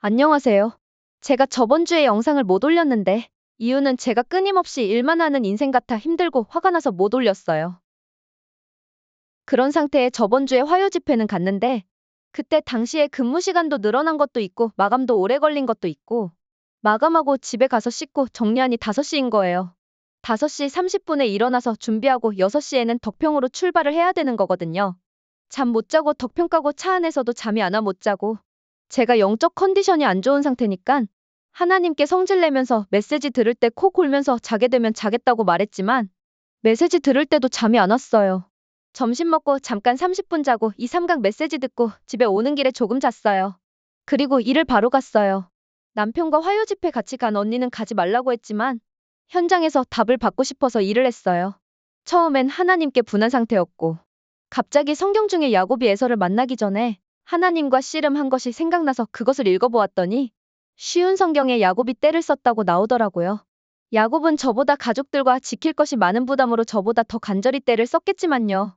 안녕하세요. 제가 저번 주에 영상을 못 올렸는데, 이유는 제가 끊임없이 일만 하는 인생 같아 힘들고 화가 나서 못 올렸어요. 그런 상태에 저번 주에 화요 집회는 갔는데, 그때 당시에 근무 시간도 늘어난 것도 있고, 마감도 오래 걸린 것도 있고, 마감하고 집에 가서 씻고 정리하니 5시인 거예요. 5시 30분에 일어나서 준비하고 6시에는 덕평으로 출발을 해야 되는 거거든요. 잠 못 자고 덕평 가고 차 안에서도 잠이 안 와 못 자고, 제가 영적 컨디션이 안 좋은 상태니깐 하나님께 성질 내면서 메시지 들을 때 코 골면서 자게 되면 자겠다고 말했지만 메시지 들을 때도 잠이 안 왔어요. 점심 먹고 잠깐 30분 자고 이 삼각 메시지 듣고 집에 오는 길에 조금 잤어요. 그리고 일을 바로 갔어요. 남편과 화요 집회 같이 간 언니는 가지 말라고 했지만 현장에서 답을 받고 싶어서 일을 했어요. 처음엔 하나님께 분한 상태였고 갑자기 성경 중에 야곱이 에서를 만나기 전에 하나님과 씨름한 것이 생각나서 그것을 읽어보았더니 쉬운 성경에 야곱이 떼를 썼다고 나오더라고요. 야곱은 저보다 가족들과 지킬 것이 많은 부담으로 저보다 더 간절히 떼를 썼겠지만요.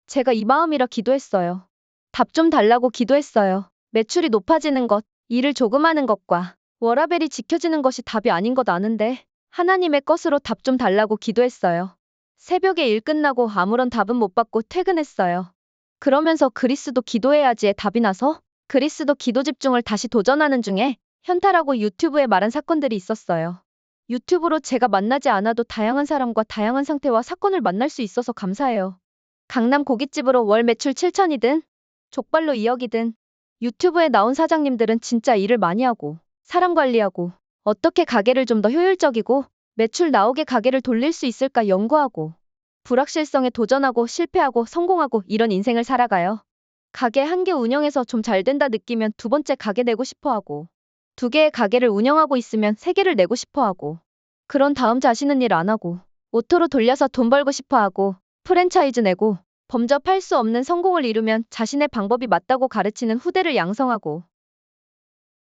제가 이 마음이라 기도했어요. 답 좀 달라고 기도했어요. 매출이 높아지는 것, 일을 조금 하는 것과 워라밸이 지켜지는 것이 답이 아닌 것 아는데 하나님의 것으로 답 좀 달라고 기도했어요. 새벽에 일 끝나고 아무런 답은 못 받고 퇴근했어요. 그러면서 그리스도 기도해야지에 답이 나서 그리스도 기도 집중을 다시 도전하는 중에 현타라고 유튜브에 말한 사건들이 있었어요. 유튜브로 제가 만나지 않아도 다양한 사람과 다양한 상태와 사건을 만날 수 있어서 감사해요. 강남 고깃집으로 월 매출 7천이든 족발로 2억이든 유튜브에 나온 사장님들은 진짜 일을 많이 하고 사람 관리하고 어떻게 가게를 좀 더 효율적이고 매출 나오게 가게를 돌릴 수 있을까 연구하고 불확실성에 도전하고 실패하고 성공하고 이런 인생을 살아가요. 가게 한 개 운영해서 좀 잘 된다 느끼면 두 번째 가게 내고 싶어 하고 두 개의 가게를 운영하고 있으면 세 개를 내고 싶어 하고 그런 다음 자신은 일 안 하고 오토로 돌려서 돈 벌고 싶어 하고 프랜차이즈 내고 범접할 수 없는 성공을 이루면 자신의 방법이 맞다고 가르치는 후대를 양성하고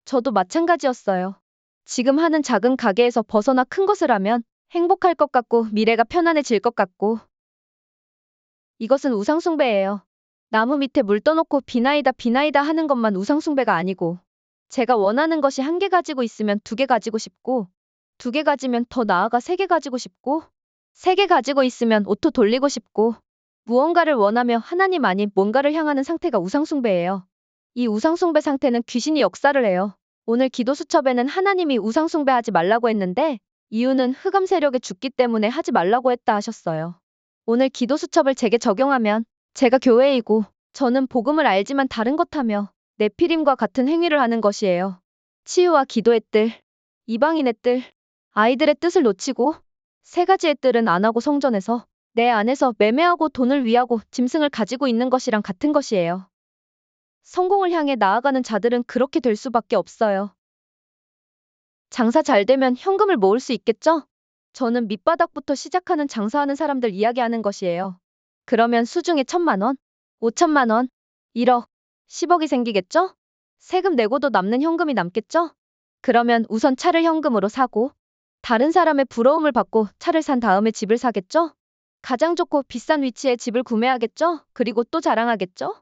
저도 마찬가지였어요. 지금 하는 작은 가게에서 벗어나 큰 것을 하면 행복할 것 같고 미래가 편안해질 것 같고 이것은 우상숭배예요. 나무 밑에 물 떠놓고 비나이다 비나이다 하는 것만 우상숭배가 아니고 제가 원하는 것이 한 개 가지고 있으면 두 개 가지고 싶고 두 개 가지면 더 나아가 세 개 가지고 싶고 세 개 가지고 있으면 오토 돌리고 싶고 무언가를 원하며 하나님 아닌 뭔가를 향하는 상태가 우상숭배예요. 이 우상숭배 상태는 귀신이 역사를 해요. 오늘 기도 수첩에는 하나님이 우상숭배하지 말라고 했는데 이유는 흑암 세력에 죽기 때문에 하지 말라고 했다 하셨어요. 오늘 기도 수첩을 제게 적용하면 제가 교회이고 저는 복음을 알지만 다른 것 하며 네피림과 같은 행위를 하는 것이에요. 치유와 기도의 뜰, 이방인의 뜰, 아이들의 뜻을 놓치고 세 가지의 뜰은 안 하고 성전에서 내 안에서 매매하고 돈을 위하고 짐승을 가지고 있는 것이랑 같은 것이에요. 성공을 향해 나아가는 자들은 그렇게 될 수밖에 없어요. 장사 잘 되면 현금을 모을 수 있겠죠? 저는 밑바닥부터 시작하는 장사하는 사람들 이야기하는 것이에요. 그러면 수중에 1,000만 원, 5천만 원, 1억, 10억이 생기겠죠? 세금 내고도 남는 현금이 남겠죠? 그러면 우선 차를 현금으로 사고 다른 사람의 부러움을 받고 차를 산 다음에 집을 사겠죠? 가장 좋고 비싼 위치에 집을 구매하겠죠? 그리고 또 자랑하겠죠?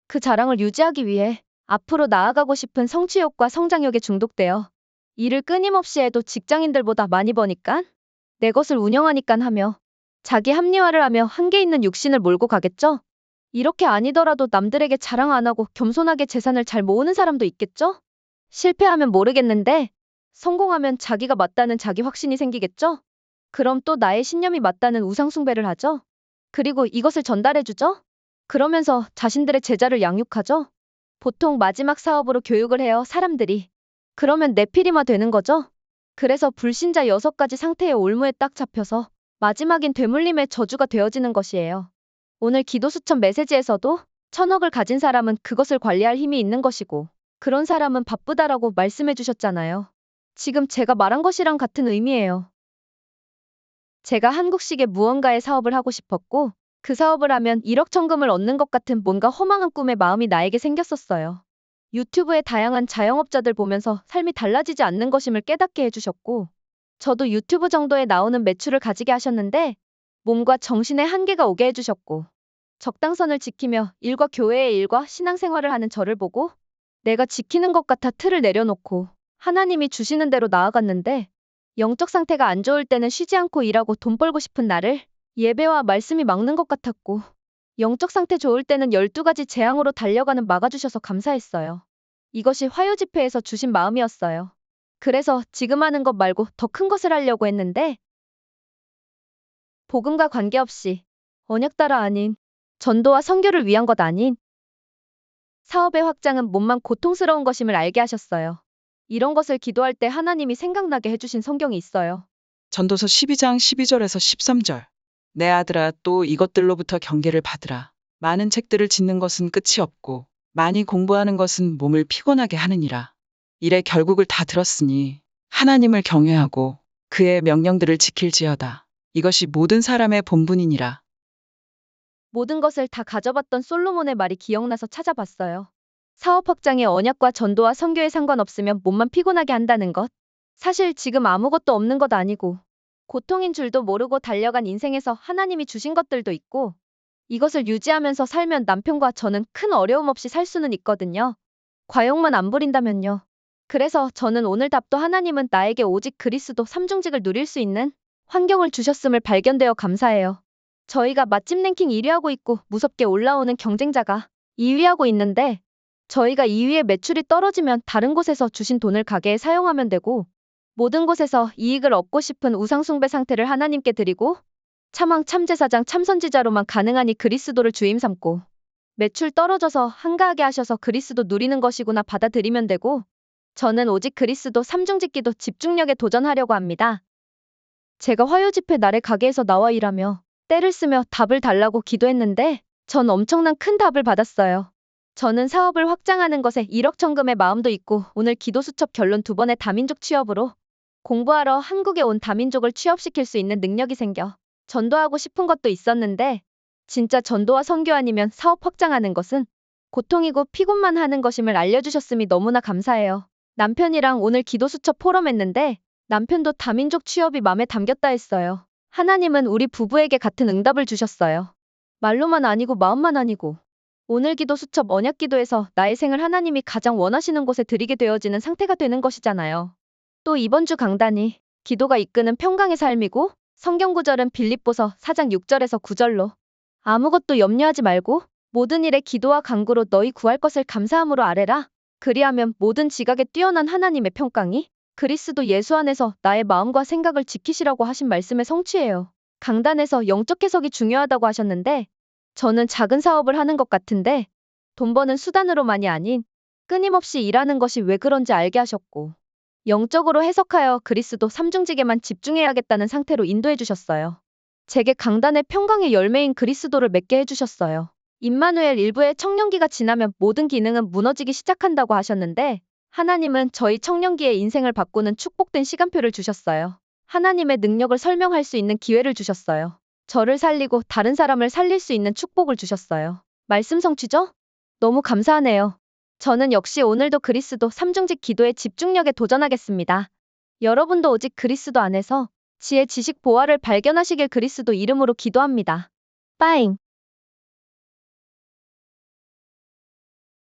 그 자랑을 유지하기 위해 앞으로 나아가고 싶은 성취욕과 성장욕에 중독되어 일을 끊임없이 해도 직장인들보다 많이 버니까 내 것을 운영하니깐 하며 자기 합리화를 하며 한계 있는 육신을 몰고 가겠죠? 이렇게 아니더라도 남들에게 자랑 안 하고 겸손하게 재산을 잘 모으는 사람도 있겠죠? 실패하면 모르겠는데 성공하면 자기가 맞다는 자기 확신이 생기겠죠? 그럼 또 나의 신념이 맞다는 우상숭배를 하죠? 그리고 이것을 전달해주죠? 그러면서 자신들의 제자를 양육하죠? 보통 마지막 사업으로 교육을 해요, 사람들이. 그러면 내피리마 되는 거죠? 그래서 불신자 6가지 상태의 올무에 딱 잡혀서 마지막인 되물림의 저주가 되어지는 것이에요. 오늘 기도수첩 메시지에서도 1,000억을 가진 사람은 그것을 관리할 힘이 있는 것이고 그런 사람은 바쁘다라고 말씀해 주셨잖아요. 지금 제가 말한 것이랑 같은 의미예요. 제가 한국식의 무언가의 사업을 하고 싶었고 그 사업을 하면 1억 천금을 얻는 것 같은 뭔가 허망한 꿈의 마음이 나에게 생겼었어요. 유튜브의 다양한 자영업자들 보면서 삶이 달라지지 않는 것임을 깨닫게 해주셨고 저도 유튜브 정도에 나오는 매출을 가지게 하셨는데 몸과 정신의 한계가 오게 해주셨고 적당선을 지키며 일과 교회의 일과 신앙생활을 하는 저를 보고 내가 지키는 것 같아 틀을 내려놓고 하나님이 주시는 대로 나아갔는데 영적 상태가 안 좋을 때는 쉬지 않고 일하고 돈 벌고 싶은 나를 예배와 말씀이 막는 것 같았고 영적 상태 좋을 때는 12가지 재앙으로 달려가는 막아주셔서 감사했어요. 이것이 화요 집회에서 주신 마음이었어요. 그래서 지금 하는 것 말고 더 큰 것을 하려고 했는데 복음과 관계없이 언약 따라 아닌 전도와 선교를 위한 것 아닌 사업의 확장은 몸만 고통스러운 것임을 알게 하셨어요. 이런 것을 기도할 때 하나님이 생각나게 해주신 성경이 있어요. 전도서 12장 12절에서 13절. 내 아들아 또 이것들로부터 경계를 받으라. 많은 책들을 짓는 것은 끝이 없고 많이 공부하는 것은 몸을 피곤하게 하느니라. 일의 결국을 다 들었으니 하나님을 경외하고 그의 명령들을 지킬지어다. 이것이 모든 사람의 본분이니라. 모든 것을 다 가져봤던 솔로몬의 말이 기억나서 찾아봤어요. 사업 확장의 언약과 전도와 선교에 상관없으면 몸만 피곤하게 한다는 것. 사실 지금 아무것도 없는 것 아니고 고통인 줄도 모르고 달려간 인생에서 하나님이 주신 것들도 있고 이것을 유지하면서 살면 남편과 저는 큰 어려움 없이 살 수는 있거든요. 과욕만 안 부린다면요. 그래서 저는 오늘 답도 하나님은 나에게 오직 그리스도 삼중직을 누릴 수 있는 환경을 주셨음을 발견되어 감사해요. 저희가 맛집 랭킹 1위하고 있고 무섭게 올라오는 경쟁자가 2위하고 있는데 저희가 2위의 매출이 떨어지면 다른 곳에서 주신 돈을 가게에 사용하면 되고 모든 곳에서 이익을 얻고 싶은 우상숭배 상태를 하나님께 드리고 참왕 참제사장 참선지자로만 가능하니 그리스도를 주임 삼고 매출 떨어져서 한가하게 하셔서 그리스도 누리는 것이구나 받아들이면 되고 저는 오직 그리스도 삼중직기도 집중력에 도전하려고 합니다. 제가 화요 집회 날에 가게에서 나와 일하며 때를 쓰며 답을 달라고 기도했는데 전 엄청난 큰 답을 받았어요. 저는 사업을 확장하는 것에 일확천금의 마음도 있고 오늘 기도 수첩 결론 2번의 다민족 취업으로 공부하러 한국에 온 다민족을 취업시킬 수 있는 능력이 생겨 전도하고 싶은 것도 있었는데 진짜 전도와 선교 아니면 사업 확장하는 것은 고통이고 피곤만 하는 것임을 알려주셨음이 너무나 감사해요. 남편이랑 오늘 기도 수첩 포럼했는데 남편도 다민족 취업이 맘에 담겼다 했어요. 하나님은 우리 부부에게 같은 응답을 주셨어요. 말로만 아니고 마음만 아니고 오늘 기도 수첩 언약 기도에서 나의 생을 하나님이 가장 원하시는 곳에 드리게 되어지는 상태가 되는 것이잖아요. 또 이번 주 강단이 기도가 이끄는 평강의 삶이고 성경 구절은 빌립보서 4장 6절에서 9절로 아무것도 염려하지 말고 모든 일에 기도와 간구로 너희 구할 것을 감사함으로 아뢰라. 그리하면 모든 지각에 뛰어난 하나님의 평강이 그리스도 예수 안에서 나의 마음과 생각을 지키시라고 하신 말씀의 성취예요. 강단에서 영적 해석이 중요하다고 하셨는데 저는 작은 사업을 하는 것 같은데 돈 버는 수단으로만이 아닌 끊임없이 일하는 것이 왜 그런지 알게 하셨고 영적으로 해석하여 그리스도 삼중직에만 집중해야겠다는 상태로 인도해 주셨어요. 제게 강단의 평강의 열매인 그리스도를 맺게 해주셨어요. 임마누엘 일부의 청년기가 지나면 모든 기능은 무너지기 시작한다고 하셨는데 하나님은 저희 청년기의 인생을 바꾸는 축복된 시간표를 주셨어요. 하나님의 능력을 설명할 수 있는 기회를 주셨어요. 저를 살리고 다른 사람을 살릴 수 있는 축복을 주셨어요. 말씀 성취죠? 너무 감사하네요. 저는 역시 오늘도 그리스도 삼중직 기도의 집중력에 도전하겠습니다. 여러분도 오직 그리스도 안에서 지혜 지식 보화를 발견하시길 그리스도 이름으로 기도합니다. 빠잉.